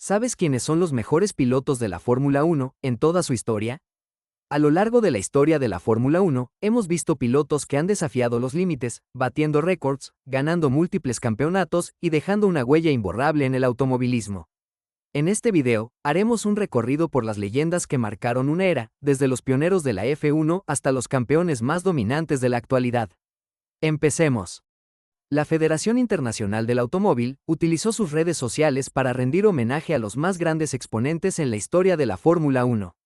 ¿Sabes quiénes son los mejores pilotos de la Fórmula 1 en toda su historia? A lo largo de la historia de la Fórmula 1, hemos visto pilotos que han desafiado los límites, batiendo récords, ganando múltiples campeonatos y dejando una huella imborrable en el automovilismo. En este video, haremos un recorrido por las leyendas que marcaron una era, desde los pioneros de la F1 hasta los campeones más dominantes de la actualidad. Empecemos. La Federación Internacional del Automóvil utilizó sus redes sociales para rendir homenaje a los más grandes exponentes en la historia de la Fórmula 1.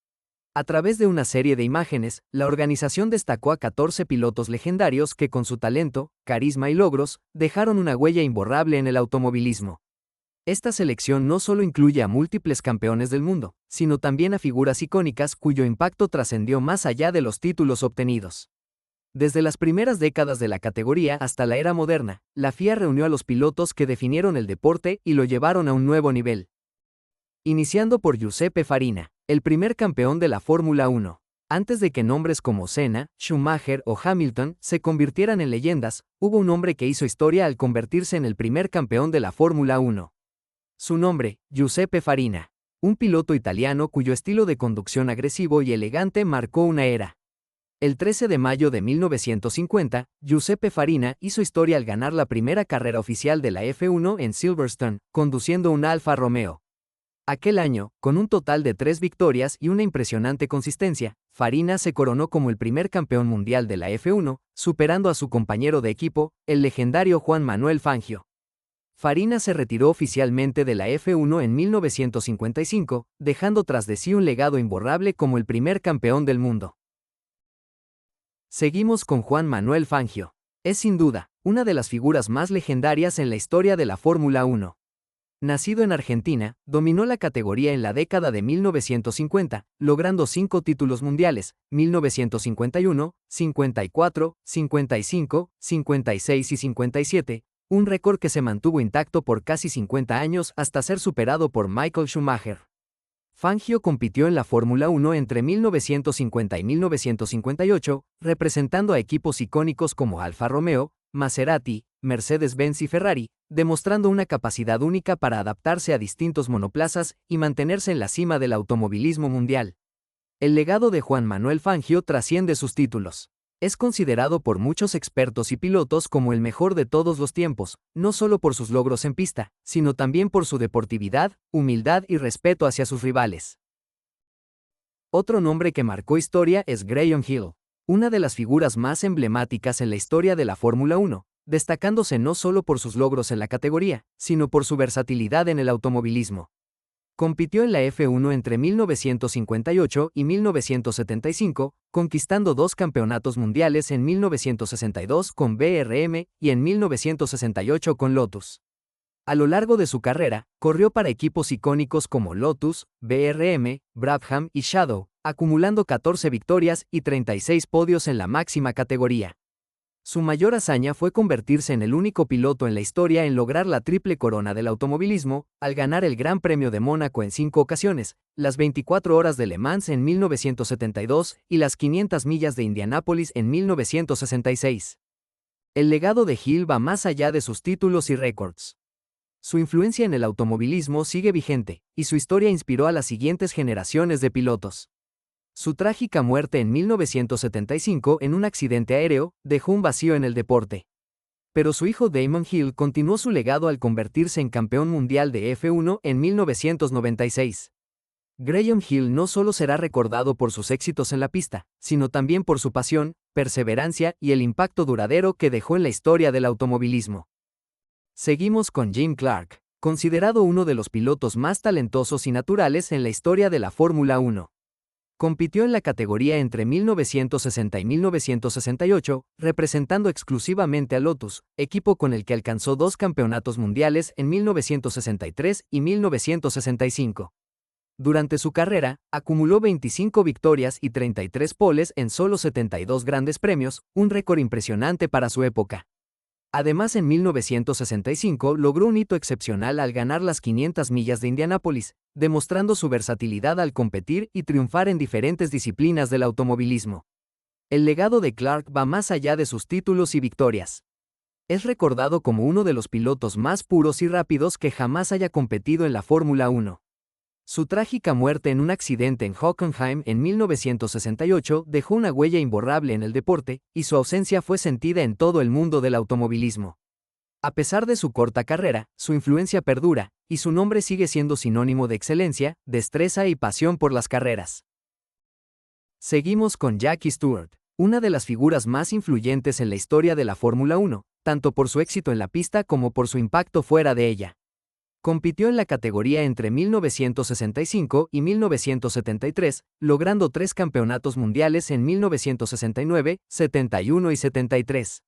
A través de una serie de imágenes, la organización destacó a 14 pilotos legendarios que con su talento, carisma y logros, dejaron una huella imborrable en el automovilismo. Esta selección no solo incluye a múltiples campeones del mundo, sino también a figuras icónicas cuyo impacto trascendió más allá de los títulos obtenidos. Desde las primeras décadas de la categoría hasta la era moderna, la FIA reunió a los pilotos que definieron el deporte y lo llevaron a un nuevo nivel. Iniciando por Giuseppe Farina, el primer campeón de la Fórmula 1. Antes de que nombres como Senna, Schumacher o Hamilton se convirtieran en leyendas, hubo un hombre que hizo historia al convertirse en el primer campeón de la Fórmula 1. Su nombre, Giuseppe Farina. Un piloto italiano cuyo estilo de conducción agresivo y elegante marcó una era. El 13 de mayo de 1950, Giuseppe Farina hizo historia al ganar la primera carrera oficial de la F1 en Silverstone, conduciendo un Alfa Romeo. Aquel año, con un total de 3 victorias y una impresionante consistencia, Farina se coronó como el primer campeón mundial de la F1, superando a su compañero de equipo, el legendario Juan Manuel Fangio. Farina se retiró oficialmente de la F1 en 1955, dejando tras de sí un legado imborrable como el primer campeón del mundo. Seguimos con Juan Manuel Fangio. Es sin duda una de las figuras más legendarias en la historia de la Fórmula 1. Nacido en Argentina, dominó la categoría en la década de 1950, logrando 5 títulos mundiales, 1951, 54, 55, 56 y 57, un récord que se mantuvo intacto por casi 50 años hasta ser superado por Michael Schumacher. Fangio compitió en la Fórmula 1 entre 1950 y 1958, representando a equipos icónicos como Alfa Romeo, Maserati, Mercedes-Benz y Ferrari, demostrando una capacidad única para adaptarse a distintos monoplazas y mantenerse en la cima del automovilismo mundial. El legado de Juan Manuel Fangio trasciende sus títulos. Es considerado por muchos expertos y pilotos como el mejor de todos los tiempos, no solo por sus logros en pista, sino también por su deportividad, humildad y respeto hacia sus rivales. Otro nombre que marcó historia es Graham Hill, una de las figuras más emblemáticas en la historia de la Fórmula 1, destacándose no solo por sus logros en la categoría, sino por su versatilidad en el automovilismo. Compitió en la F1 entre 1958 y 1975, conquistando 2 campeonatos mundiales en 1962 con BRM y en 1968 con Lotus. A lo largo de su carrera, corrió para equipos icónicos como Lotus, BRM, Brabham y Shadow, acumulando 14 victorias y 36 podios en la máxima categoría. Su mayor hazaña fue convertirse en el único piloto en la historia en lograr la triple corona del automovilismo, al ganar el Gran Premio de Mónaco en 5 ocasiones, las 24 horas de Le Mans en 1972 y las 500 millas de Indianápolis en 1966. El legado de Hill va más allá de sus títulos y récords. Su influencia en el automovilismo sigue vigente, y su historia inspiró a las siguientes generaciones de pilotos. Su trágica muerte en 1975 en un accidente aéreo dejó un vacío en el deporte. Pero su hijo Damon Hill continuó su legado al convertirse en campeón mundial de F1 en 1996. Graham Hill no solo será recordado por sus éxitos en la pista, sino también por su pasión, perseverancia y el impacto duradero que dejó en la historia del automovilismo. Seguimos con Jim Clark, considerado uno de los pilotos más talentosos y naturales en la historia de la Fórmula 1. Compitió en la categoría entre 1960 y 1968, representando exclusivamente a Lotus, equipo con el que alcanzó 2 campeonatos mundiales en 1963 y 1965. Durante su carrera, acumuló 25 victorias y 33 poles en solo 72 grandes premios, un récord impresionante para su época. Además, en 1965 logró un hito excepcional al ganar las 500 millas de Indianápolis, demostrando su versatilidad al competir y triunfar en diferentes disciplinas del automovilismo. El legado de Clark va más allá de sus títulos y victorias. Es recordado como uno de los pilotos más puros y rápidos que jamás haya competido en la Fórmula 1. Su trágica muerte en un accidente en Hockenheim en 1968 dejó una huella imborrable en el deporte, y su ausencia fue sentida en todo el mundo del automovilismo. A pesar de su corta carrera, su influencia perdura, y su nombre sigue siendo sinónimo de excelencia, destreza y pasión por las carreras. Seguimos con Jackie Stewart, una de las figuras más influyentes en la historia de la Fórmula 1, tanto por su éxito en la pista como por su impacto fuera de ella. Compitió en la categoría entre 1965 y 1973, logrando 3 campeonatos mundiales en 1969, 71 y 73.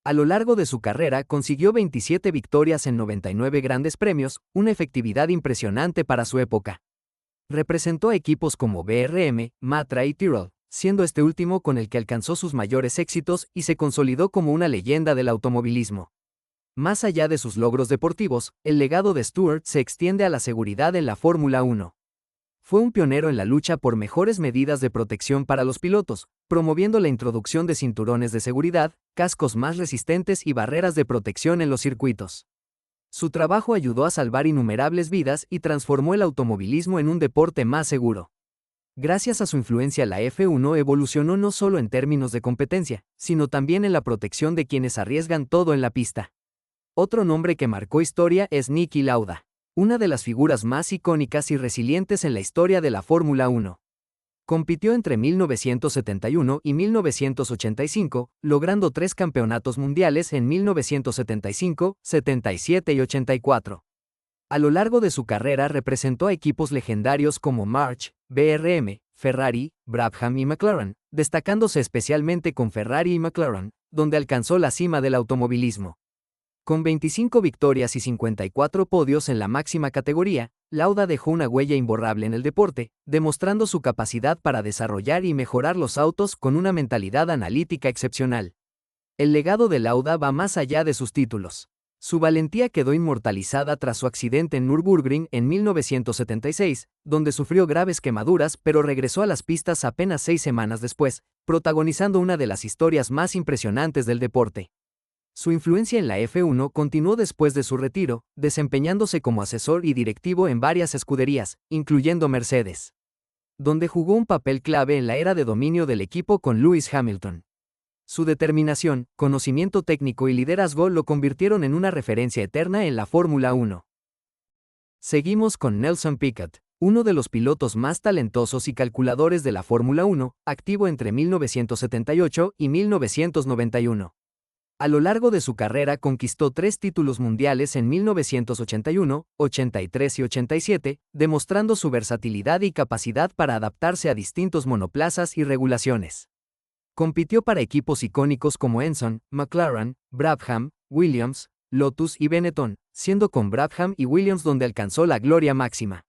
A lo largo de su carrera consiguió 27 victorias en 99 grandes premios, una efectividad impresionante para su época. Representó a equipos como BRM, Matra y Tyrrell, siendo este último con el que alcanzó sus mayores éxitos y se consolidó como una leyenda del automovilismo. Más allá de sus logros deportivos, el legado de Stewart se extiende a la seguridad en la Fórmula 1. Fue un pionero en la lucha por mejores medidas de protección para los pilotos, promoviendo la introducción de cinturones de seguridad, cascos más resistentes y barreras de protección en los circuitos. Su trabajo ayudó a salvar innumerables vidas y transformó el automovilismo en un deporte más seguro. Gracias a su influencia, la F1 evolucionó no solo en términos de competencia, sino también en la protección de quienes arriesgan todo en la pista. Otro nombre que marcó historia es Niki Lauda, una de las figuras más icónicas y resilientes en la historia de la Fórmula 1. Compitió entre 1971 y 1985, logrando 3 campeonatos mundiales en 1975, 77 y 84. A lo largo de su carrera representó a equipos legendarios como March, BRM, Ferrari, Brabham y McLaren, destacándose especialmente con Ferrari y McLaren, donde alcanzó la cima del automovilismo. Con 25 victorias y 54 podios en la máxima categoría, Lauda dejó una huella imborrable en el deporte, demostrando su capacidad para desarrollar y mejorar los autos con una mentalidad analítica excepcional. El legado de Lauda va más allá de sus títulos. Su valentía quedó inmortalizada tras su accidente en Nürburgring en 1976, donde sufrió graves quemaduras pero regresó a las pistas apenas 6 semanas después, protagonizando una de las historias más impresionantes del deporte. Su influencia en la F1 continuó después de su retiro, desempeñándose como asesor y directivo en varias escuderías, incluyendo Mercedes, donde jugó un papel clave en la era de dominio del equipo con Lewis Hamilton. Su determinación, conocimiento técnico y liderazgo lo convirtieron en una referencia eterna en la Fórmula 1. Seguimos con Nelson Piquet, uno de los pilotos más talentosos y calculadores de la Fórmula 1, activo entre 1978 y 1991. A lo largo de su carrera conquistó 3 títulos mundiales en 1981, 83 y 87, demostrando su versatilidad y capacidad para adaptarse a distintos monoplazas y regulaciones. Compitió para equipos icónicos como Enson, McLaren, Brabham, Williams, Lotus y Benetton, siendo con Brabham y Williams donde alcanzó la gloria máxima.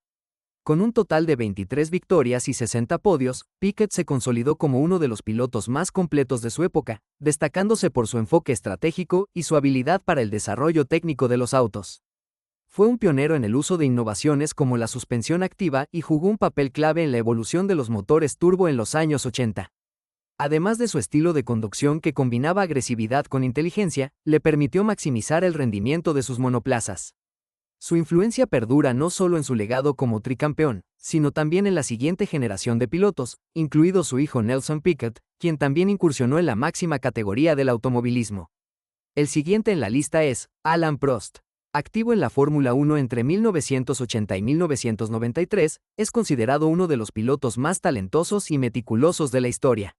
Con un total de 23 victorias y 60 podios, Piquet se consolidó como uno de los pilotos más completos de su época, destacándose por su enfoque estratégico y su habilidad para el desarrollo técnico de los autos. Fue un pionero en el uso de innovaciones como la suspensión activa y jugó un papel clave en la evolución de los motores turbo en los años 80. Además de su estilo de conducción que combinaba agresividad con inteligencia, le permitió maximizar el rendimiento de sus monoplazas. Su influencia perdura no solo en su legado como tricampeón, sino también en la siguiente generación de pilotos, incluido su hijo Nelson Piquet, quien también incursionó en la máxima categoría del automovilismo. El siguiente en la lista es Alain Prost. Activo en la Fórmula 1 entre 1980 y 1993, es considerado uno de los pilotos más talentosos y meticulosos de la historia.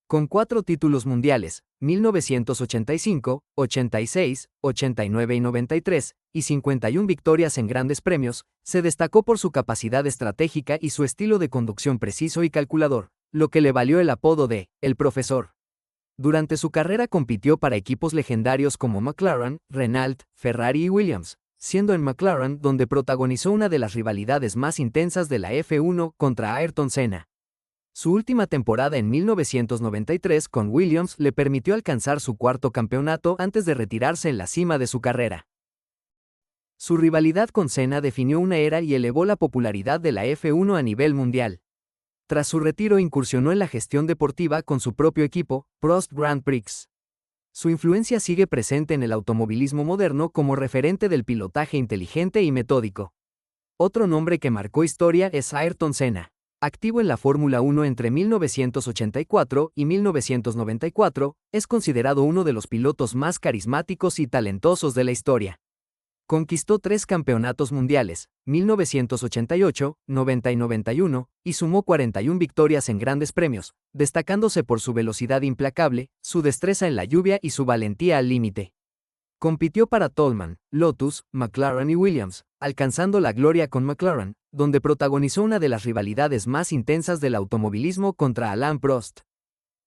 Con 4 títulos mundiales, 1985, 86, 89 y 93, y 51 victorias en grandes premios, se destacó por su capacidad estratégica y su estilo de conducción preciso y calculador, lo que le valió el apodo de «El Profesor». Durante su carrera compitió para equipos legendarios como McLaren, Renault, Ferrari y Williams, siendo en McLaren donde protagonizó una de las rivalidades más intensas de la F1 contra Ayrton Senna. Su última temporada en 1993 con Williams le permitió alcanzar su 4º campeonato antes de retirarse en la cima de su carrera. Su rivalidad con Senna definió una era y elevó la popularidad de la F1 a nivel mundial. Tras su retiro incursionó en la gestión deportiva con su propio equipo, Prost Grand Prix. Su influencia sigue presente en el automovilismo moderno como referente del pilotaje inteligente y metódico. Otro nombre que marcó historia es Ayrton Senna. Activo en la Fórmula 1 entre 1984 y 1994, es considerado uno de los pilotos más carismáticos y talentosos de la historia. Conquistó 3 campeonatos mundiales, 1988, 90 y 91, y sumó 41 victorias en grandes premios, destacándose por su velocidad implacable, su destreza en la lluvia y su valentía al límite. Compitió para Toleman, Lotus, McLaren y Williams, alcanzando la gloria con McLaren, donde protagonizó una de las rivalidades más intensas del automovilismo contra Alain Prost.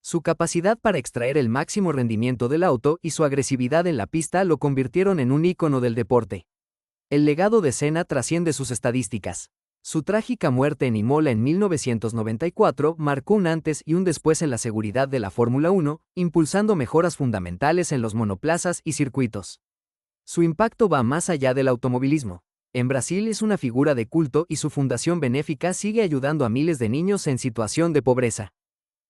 Su capacidad para extraer el máximo rendimiento del auto y su agresividad en la pista lo convirtieron en un ícono del deporte. El legado de Senna trasciende sus estadísticas. Su trágica muerte en Imola en 1994 marcó un antes y un después en la seguridad de la Fórmula 1, impulsando mejoras fundamentales en los monoplazas y circuitos. Su impacto va más allá del automovilismo. En Brasil es una figura de culto y su fundación benéfica sigue ayudando a miles de niños en situación de pobreza.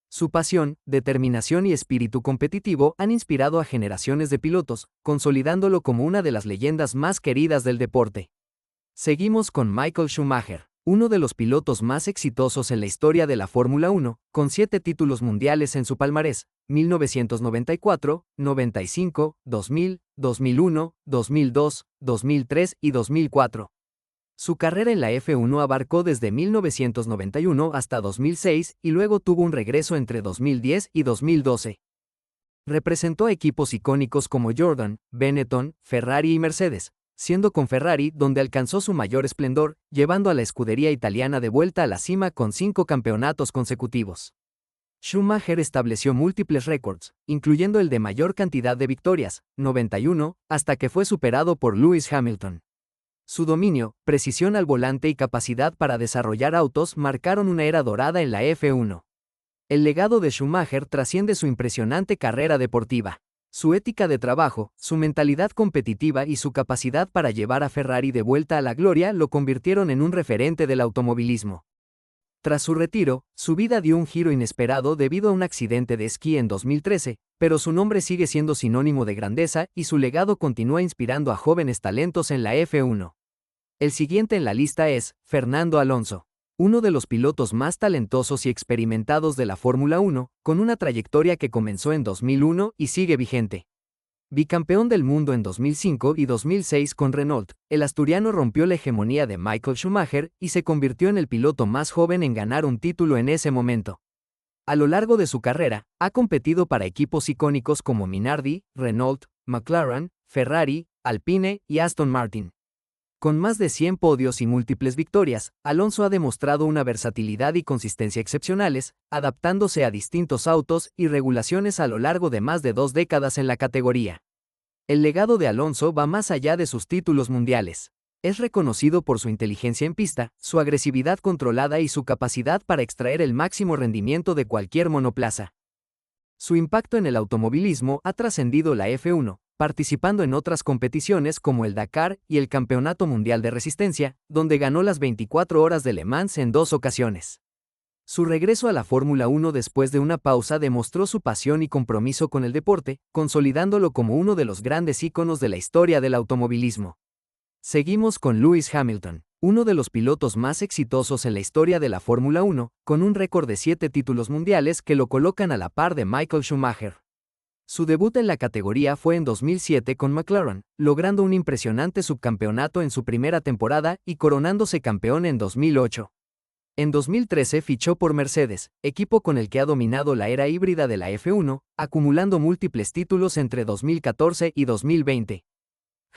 Su pasión, determinación y espíritu competitivo han inspirado a generaciones de pilotos, consolidándolo como una de las leyendas más queridas del deporte. Seguimos con Michael Schumacher, uno de los pilotos más exitosos en la historia de la Fórmula 1, con 7 títulos mundiales en su palmarés: 1994, 95, 2000, 2001, 2002, 2003 y 2004. Su carrera en la F1 abarcó desde 1991 hasta 2006 y luego tuvo un regreso entre 2010 y 2012. Representó a equipos icónicos como Jordan, Benetton, Ferrari y Mercedes, siendo con Ferrari donde alcanzó su mayor esplendor, llevando a la escudería italiana de vuelta a la cima con 5 campeonatos consecutivos. Schumacher estableció múltiples récords, incluyendo el de mayor cantidad de victorias, 91, hasta que fue superado por Lewis Hamilton. Su dominio, precisión al volante y capacidad para desarrollar autos marcaron una era dorada en la F1. El legado de Schumacher trasciende su impresionante carrera deportiva. Su ética de trabajo, su mentalidad competitiva y su capacidad para llevar a Ferrari de vuelta a la gloria lo convirtieron en un referente del automovilismo. Tras su retiro, su vida dio un giro inesperado debido a un accidente de esquí en 2013, pero su nombre sigue siendo sinónimo de grandeza y su legado continúa inspirando a jóvenes talentos en la F1. El siguiente en la lista es Fernando Alonso, uno de los pilotos más talentosos y experimentados de la Fórmula 1, con una trayectoria que comenzó en 2001 y sigue vigente. Bicampeón del mundo en 2005 y 2006 con Renault, el asturiano rompió la hegemonía de Michael Schumacher y se convirtió en el piloto más joven en ganar un título en ese momento. A lo largo de su carrera, ha competido para equipos icónicos como Minardi, Renault, McLaren, Ferrari, Alpine y Aston Martin. Con más de 100 podios y múltiples victorias, Alonso ha demostrado una versatilidad y consistencia excepcionales, adaptándose a distintos autos y regulaciones a lo largo de más de 2 décadas en la categoría. El legado de Alonso va más allá de sus títulos mundiales. Es reconocido por su inteligencia en pista, su agresividad controlada y su capacidad para extraer el máximo rendimiento de cualquier monoplaza. Su impacto en el automovilismo ha trascendido la F1, participando en otras competiciones como el Dakar y el Campeonato Mundial de Resistencia, donde ganó las 24 horas de Le Mans en 2 ocasiones. Su regreso a la Fórmula 1 después de una pausa demostró su pasión y compromiso con el deporte, consolidándolo como uno de los grandes íconos de la historia del automovilismo. Seguimos con Lewis Hamilton, uno de los pilotos más exitosos en la historia de la Fórmula 1, con un récord de 7 títulos mundiales que lo colocan a la par de Michael Schumacher. Su debut en la categoría fue en 2007 con McLaren, logrando un impresionante subcampeonato en su primera temporada y coronándose campeón en 2008. En 2013 fichó por Mercedes, equipo con el que ha dominado la era híbrida de la F1, acumulando múltiples títulos entre 2014 y 2020.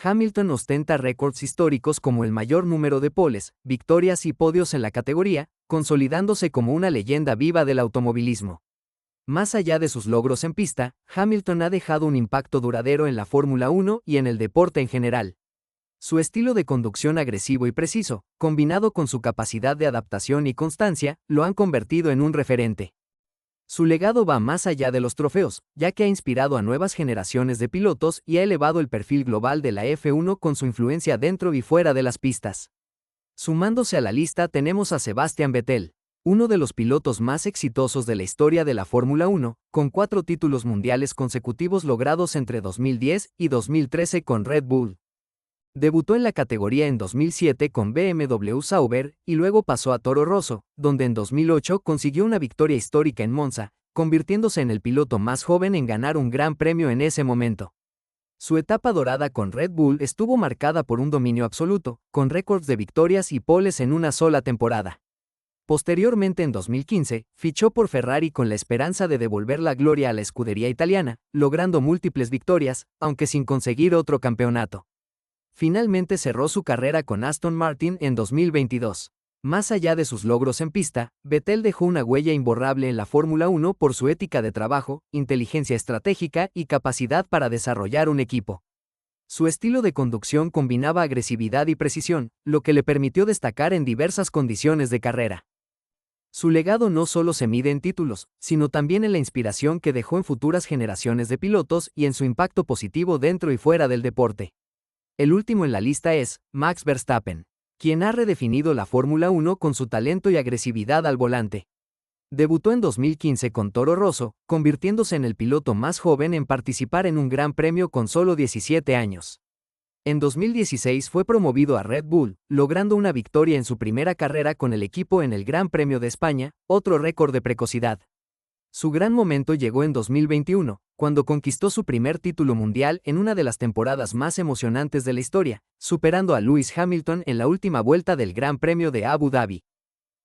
Hamilton ostenta récords históricos como el mayor número de poles, victorias y podios en la categoría, consolidándose como una leyenda viva del automovilismo. Más allá de sus logros en pista, Hamilton ha dejado un impacto duradero en la Fórmula 1 y en el deporte en general. Su estilo de conducción agresivo y preciso, combinado con su capacidad de adaptación y constancia, lo han convertido en un referente. Su legado va más allá de los trofeos, ya que ha inspirado a nuevas generaciones de pilotos y ha elevado el perfil global de la F1 con su influencia dentro y fuera de las pistas. Sumándose a la lista tenemos a Sebastian Vettel, uno de los pilotos más exitosos de la historia de la Fórmula 1, con 4 títulos mundiales consecutivos logrados entre 2010 y 2013 con Red Bull. Debutó en la categoría en 2007 con BMW Sauber y luego pasó a Toro Rosso, donde en 2008 consiguió una victoria histórica en Monza, convirtiéndose en el piloto más joven en ganar un gran premio en ese momento. Su etapa dorada con Red Bull estuvo marcada por un dominio absoluto, con récords de victorias y poles en una sola temporada. Posteriormente, en 2015, fichó por Ferrari con la esperanza de devolver la gloria a la escudería italiana, logrando múltiples victorias, aunque sin conseguir otro campeonato. Finalmente cerró su carrera con Aston Martin en 2022. Más allá de sus logros en pista, Vettel dejó una huella imborrable en la Fórmula 1 por su ética de trabajo, inteligencia estratégica y capacidad para desarrollar un equipo. Su estilo de conducción combinaba agresividad y precisión, lo que le permitió destacar en diversas condiciones de carrera. Su legado no solo se mide en títulos, sino también en la inspiración que dejó en futuras generaciones de pilotos y en su impacto positivo dentro y fuera del deporte. El último en la lista es Max Verstappen, quien ha redefinido la Fórmula 1 con su talento y agresividad al volante. Debutó en 2015 con Toro Rosso, convirtiéndose en el piloto más joven en participar en un gran premio con solo 17 años. En 2016 fue promovido a Red Bull, logrando una victoria en su primera carrera con el equipo en el Gran Premio de España, otro récord de precocidad. Su gran momento llegó en 2021, cuando conquistó su primer título mundial en una de las temporadas más emocionantes de la historia, superando a Lewis Hamilton en la última vuelta del Gran Premio de Abu Dhabi.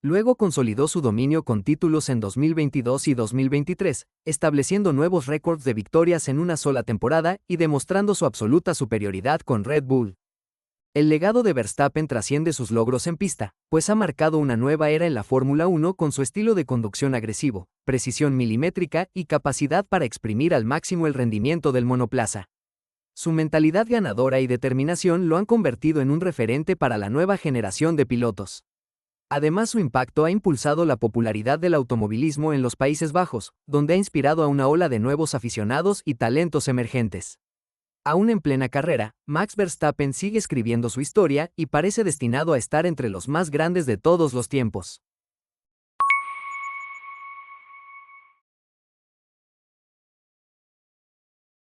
Luego consolidó su dominio con títulos en 2022 y 2023, estableciendo nuevos récords de victorias en una sola temporada y demostrando su absoluta superioridad con Red Bull. El legado de Verstappen trasciende sus logros en pista, pues ha marcado una nueva era en la Fórmula 1 con su estilo de conducción agresivo, precisión milimétrica y capacidad para exprimir al máximo el rendimiento del monoplaza. Su mentalidad ganadora y determinación lo han convertido en un referente para la nueva generación de pilotos. Además, su impacto ha impulsado la popularidad del automovilismo en los Países Bajos, donde ha inspirado a una ola de nuevos aficionados y talentos emergentes. Aún en plena carrera, Max Verstappen sigue escribiendo su historia y parece destinado a estar entre los más grandes de todos los tiempos.